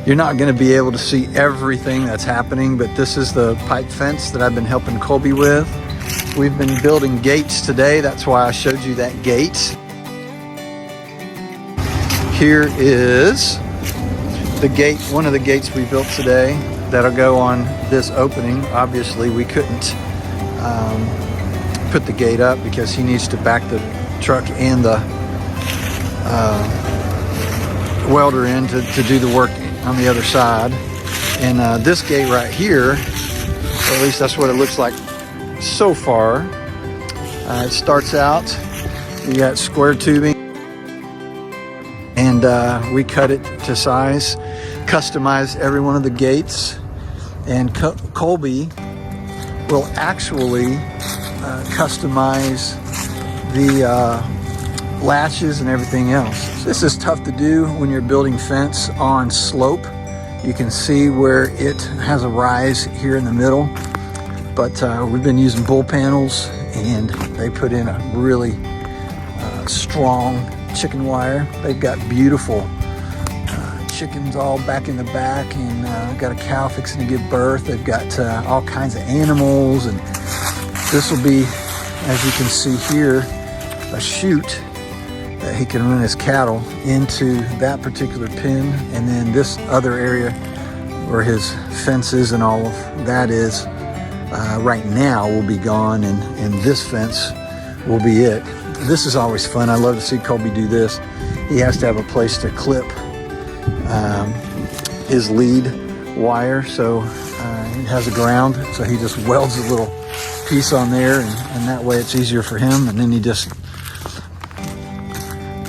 You're not going to be able to see everything that's happening, but this is the pipe fence that I've been helping Colby with. We've been building gates today. That's why I showed you that gate. Here is the gate, one of the gates we built today that'll go on this opening. Obviously, we couldn't put the gate up because he needs to back the truck and the welder in to do the work on the other side. And this gate right here, or at least that's what it looks like so far. It starts out, you got square tubing, and we cut it to size, customized every one of the gates, and Colby will actually customize the latches and everything else. This is tough to do when you're building fence on slope. You can see where it has a rise here in the middle, but we've been using bull panels, and they put in a really strong chicken wire. They've got beautiful chickens all back in the back, and got a cow fixing to give birth. They've got all kinds of animals, and this will be, as you can see here, a chute that he can run his cattle into that particular pen, and then this other area where his fences and all of that is right now will be gone, and this fence will be it. This is always fun. I love to see Colby do this. He has to have a place to clip his lead wire, so it has a ground, so he just welds a little piece on there, and that way it's easier for him, and then he just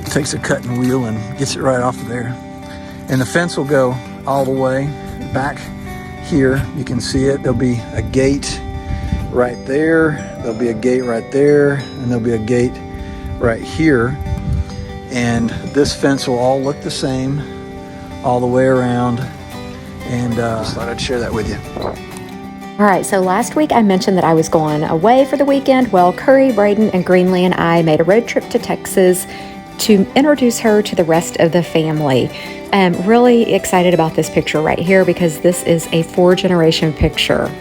takes a cutting wheel and gets it right off of there. And the fence will go all the way back here. You can see it. There'll be a gate right there, there'll be a gate right there, and there'll be a gate right here, and this fence will all look the same all the way around, and just thought I'd share that with you. All right, so last week I mentioned that I was going away for the weekend. Well, Curry, Braden, and Greenlee and I made a road trip to Texas to introduce her to the rest of the family. I'm really excited about this picture right here because this is a 4-generation picture.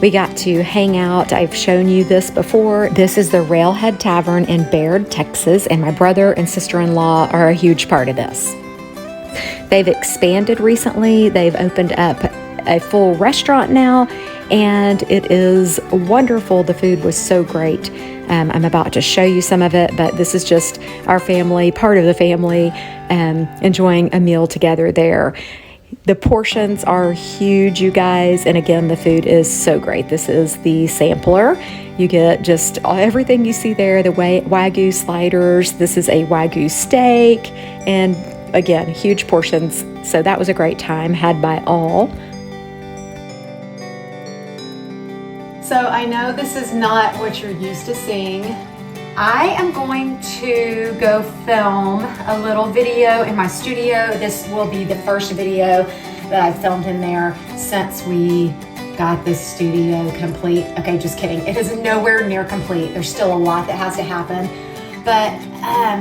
We got to hang out. I've shown you this before. This is the Railhead Tavern in Baird, Texas, and my brother and sister-in-law are a huge part of this. They've expanded recently. They've opened up a full restaurant now, and it is wonderful. The food was so great. I'm about to show you some of it, but this is just our family, part of the family, enjoying a meal together there. The portions are huge, you guys, and again, the food is so great. This is the sampler. You get just everything you see there, the Wagyu sliders. This is a Wagyu steak, and again, huge portions. So that was a great time had by all. So I know this is not what you're used to seeing. I am going to go film a little video in my studio. This will be the first video that I filmed in there since we got this studio complete. Okay, just kidding. It is nowhere near complete. There's still a lot that has to happen. But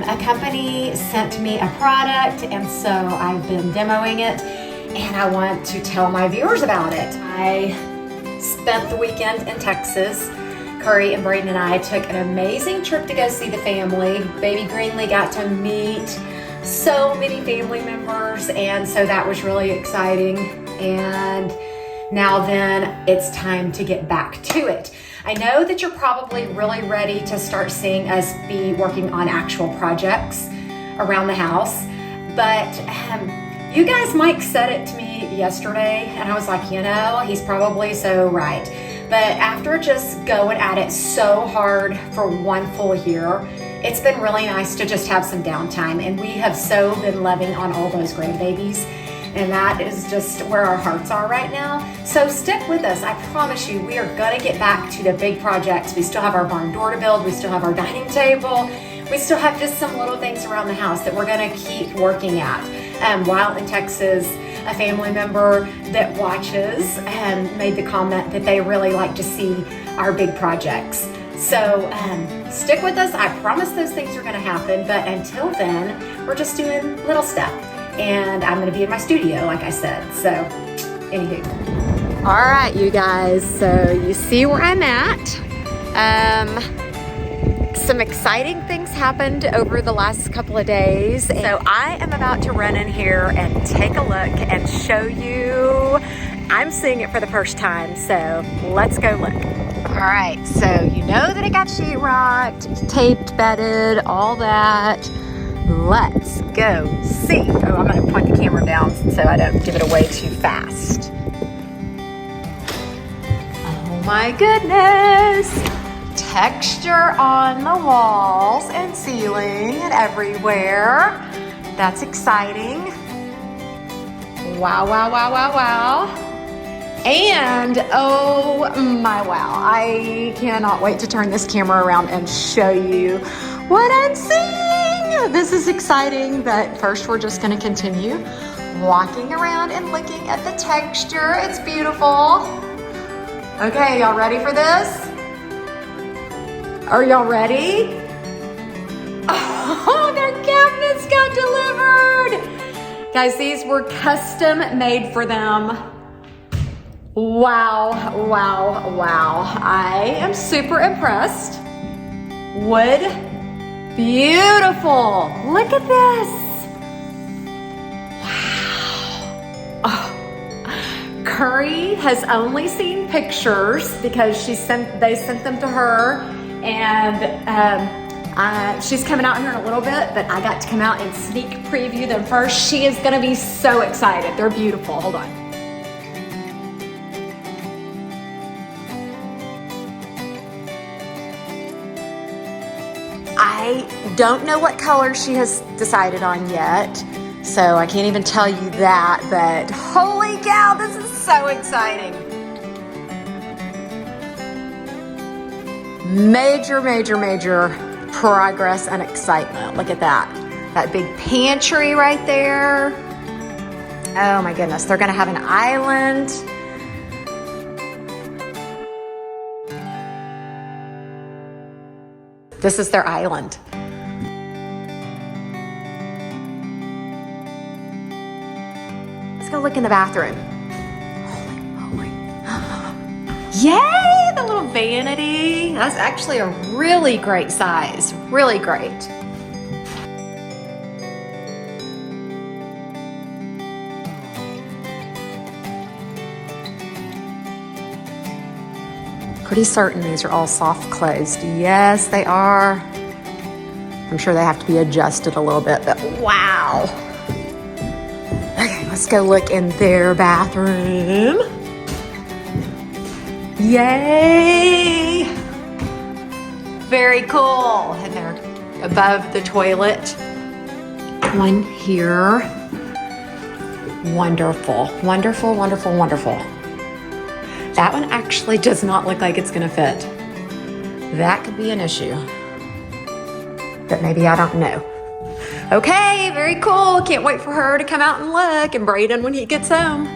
a company sent me a product, and so I've been demoing it, and I want to tell my viewers about it. I spent the weekend in Texas. Curry and Braden and I took an amazing trip to go see the family. Baby Greenlee got to meet so many family members, and so that was really exciting. And now then, it's time to get back to it. I know that you're probably really ready to start seeing us be working on actual projects around the house, but you guys, Mike said it to me yesterday, and I was like, you know, he's probably so right. But after just going at it so hard for one full year, it's been really nice to just have some downtime, and we have so been loving on all those grandbabies, and that is just where our hearts are right now. So stick with us. I promise you, we are gonna get back to the big projects. We still have our barn door to build. We still have our dining table. We still have just some little things around the house that we're gonna keep working at. While in Texas, a family member that watches made the comment that they really like to see our big projects. So stick with us. I promise those things are gonna happen, but until then, we're just doing little stuff. and I'm gonna be in my studio, like I said. So, anywho. All right, you guys, so you see where I'm at. Some exciting things happened over the last couple of days. So I am about to run in here and take a look and show you. I'm seeing it for the first time, so let's go look. All right, so you know that it got sheetrocked, taped, bedded, all that. Let's go see. Oh, I'm gonna point the camera down so I don't give it away too fast. Oh my goodness. Texture on the walls and ceiling and everywhere. That's exciting. Wow, wow, wow, wow, wow. And oh my wow, I cannot wait to turn this camera around and show you what I'm seeing. This is exciting, but first we're just gonna continue walking around and looking at the texture. It's beautiful. Okay, y'all ready for this? Are y'all ready? Oh, their cabinets got delivered. Guys, these were custom made for them. Wow, wow, wow. I am super impressed. Wood, beautiful. Look at this. Wow. Oh. Curry has only seen pictures because they sent them to her. And she's coming out here in a little bit, but I got to come out and sneak preview them first. She is gonna be so excited. They're beautiful. Hold on. I don't know what color she has decided on yet, so I can't even tell you that, but holy cow, this is so exciting. Major, major, major progress and excitement. Look at that. That big pantry right there. Oh my goodness, they're gonna have an island. This is their island. Let's go look in the bathroom. Holy moly. Yay, the little vanity. That's actually a really great size, really great. Pretty certain these are all soft closed. Yes, they are. I'm sure they have to be adjusted a little bit, but wow. Okay, let's go look in their bathroom. Yay! Very cool. And they're above the toilet. One here. Wonderful, wonderful, wonderful, wonderful. That one actually does not look like it's gonna fit. That could be an issue. But maybe I don't know. Okay, very cool. Can't wait for her to come out and look, and Braden when he gets home.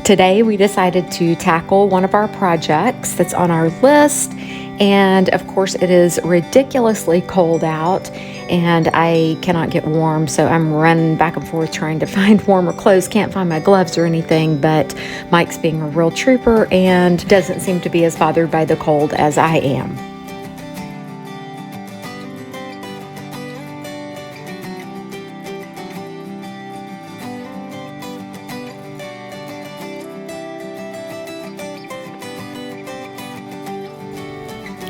Today we decided to tackle one of our projects that's on our list, and of course it is ridiculously cold out and I cannot get warm, so I'm running back and forth trying to find warmer clothes. Can't find my gloves or anything, but Mike's being a real trooper and doesn't seem to be as bothered by the cold as I am.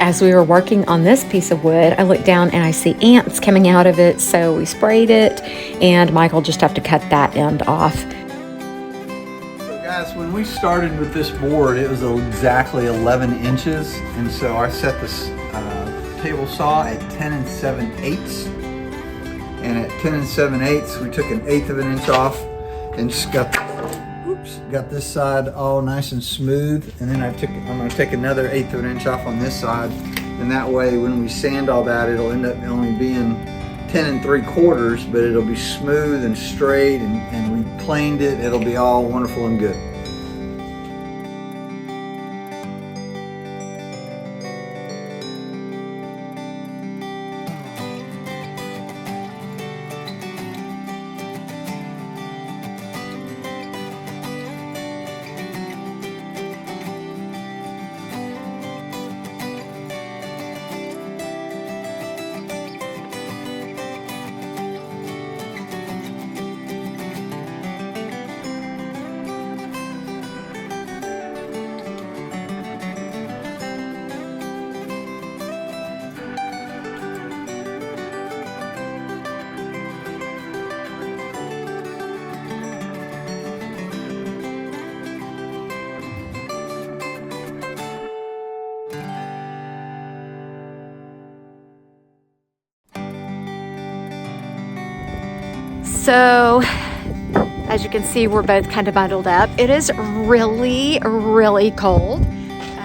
As we were working on this piece of wood, I look down and I see ants coming out of it, so we sprayed it, and Michael just have to cut that end off. So guys, when we started with this board, it was exactly 11 inches, and so I set this table saw at 10 7/8, and at 10 7/8, we took 1/8 of an inch off and just got this side all nice and smooth, and then I'm going to take another 1/8 of an inch off on this side, and that way when we sand all that, it'll end up only being 10 3/4, but it'll be smooth and straight, and we planed it. It'll be all wonderful and good. So as you can see, we're both kind of bundled up. It is really, really cold.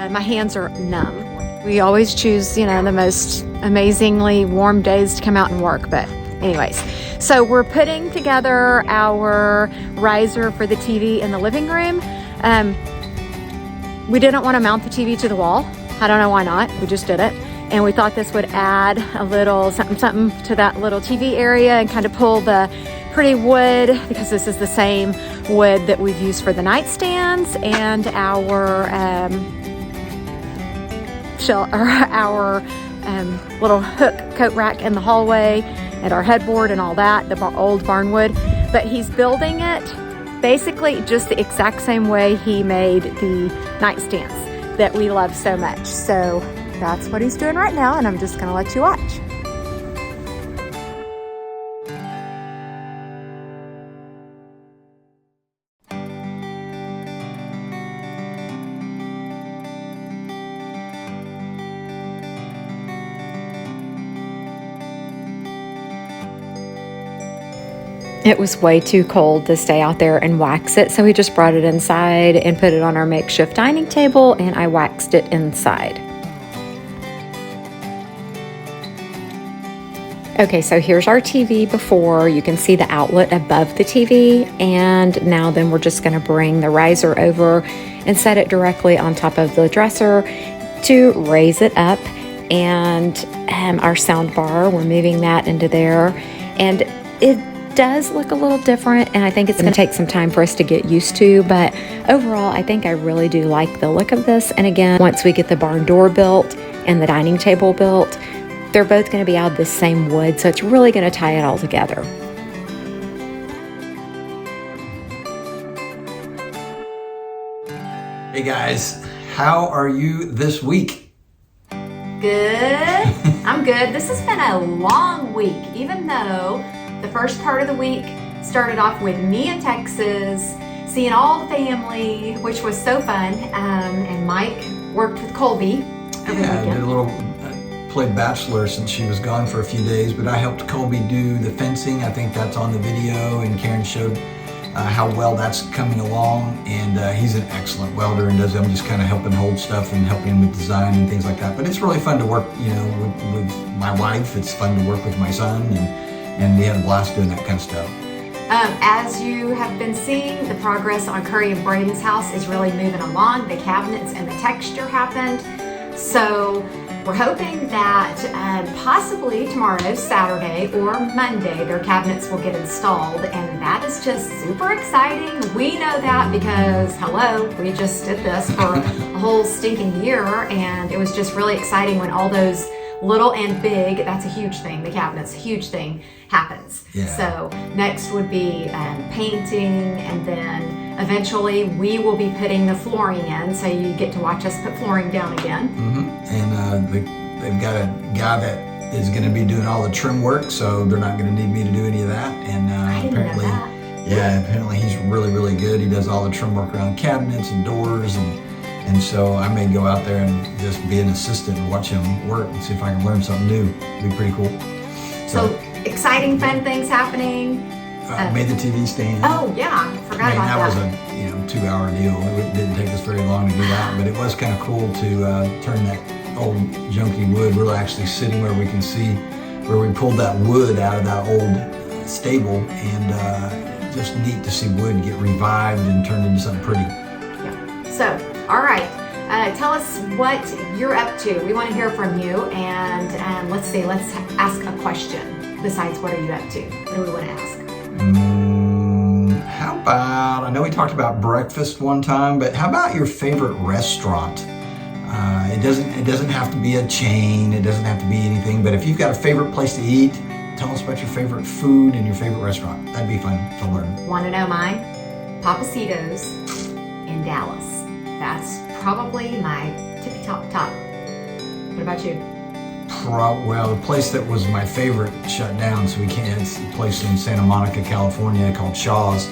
My hands are numb. We always choose, you know, the most amazingly warm days to come out and work. But anyways, so we're putting together our riser for the TV in the living room. We didn't want to mount the TV to the wall. I don't know why not. We just did it. And we thought this would add a little something to that little TV area and kind of pull the pretty wood, because this is the same wood that we've used for the nightstands and our little hook coat rack in the hallway and our headboard and all that, the old barn wood. But he's building it basically just the exact same way he made the nightstands that we love so much. So that's what he's doing right now, and I'm just gonna let you watch. It was way too cold to stay out there and wax it, so we just brought it inside and put it on our makeshift dining table, and I waxed it inside. Okay, so here's our TV before. You can see the outlet above the TV, and now then we're just gonna bring the riser over and set it directly on top of the dresser to raise it up. And our sound bar, we're moving that into there, and it does look a little different, and I think it's gonna take some time for us to get used to, but overall I think I really do like the look of this. And again, once we get the barn door built and the dining table built, they're both gonna be out of the same wood, so it's really gonna tie it all together. Hey guys, how are you this week? Good. I'm good. This has been a long week, even though the first part of the week started off with me in Texas, seeing all the family, which was so fun. And Mike worked with Colby over the I weekend. did a little, played Bachelor since she was gone for a few days, but I helped Colby do the fencing. I think that's on the video, and Karen showed how well that's coming along. And he's an excellent welder and does. I'm just kind of helping hold stuff and helping him with design and things like that. But it's really fun to work, you know, with my wife. It's fun to work with my son, and we had a blast doing that kind of stuff. As you have been seeing, the progress on Curry and Braden's house is really moving along. The cabinets and the texture happened. So we're hoping that possibly tomorrow, Saturday, or Monday, their cabinets will get installed, and that is just super exciting. We know that because, hello, we just did this for a whole stinking year, and it was just really exciting when all those little and big, that's a huge thing, the cabinet's a huge thing, happens. Yeah. So next would be painting, and then eventually we will be putting the flooring in, so you get to watch us put flooring down again. And they've got a guy that is going to be doing all the trim work, so they're not going to need me to do any of that. And I didn't apparently, know that. yeah, apparently he's really, really good. He does all the trim work around cabinets and doors, and so I may go out there and just be an assistant and watch him work and see if I can learn something new. It'd be pretty cool. So exciting, fun things happening. Made the TV stand. Oh yeah, forgot about that was that. a 2-hour deal. It didn't take us very long to do that, but it was kind of cool to turn that old junky wood. We're actually sitting where we can see where we pulled that wood out of that old stable, and just neat to see wood get revived and turned into something pretty. Yeah. So, all right. Tell us what you're up to. We want to hear from you, and let's ask a question besides what are you up to? What do we want to ask? How about, I know we talked about breakfast one time, but how about your favorite restaurant? It doesn't have to be a chain, it doesn't have to be anything, but if you've got a favorite place to eat, tell us about your favorite food and your favorite restaurant. That'd be fun to learn. Want to know mine? Papacito's in Dallas. That's probably my tippy top. What about you? Well, the place that was my favorite shut down, so we can't. It's a place in Santa Monica, California called Shaw's.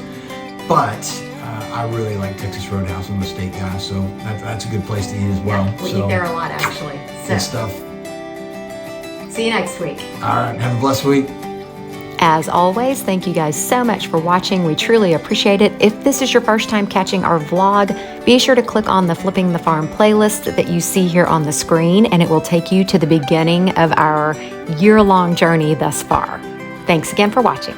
But I really like Texas Roadhouse. I'm a steak guy, so that's a good place to eat as well. Yeah, we eat there a lot, actually. So, good stuff. see you next week. All right, have a blessed week. As always, thank you guys so much for watching. We truly appreciate it. If this is your first time catching our vlog, be sure to click on the Flipping the Farm playlist that you see here on the screen, and it will take you to the beginning of our year-long journey thus far. Thanks again for watching.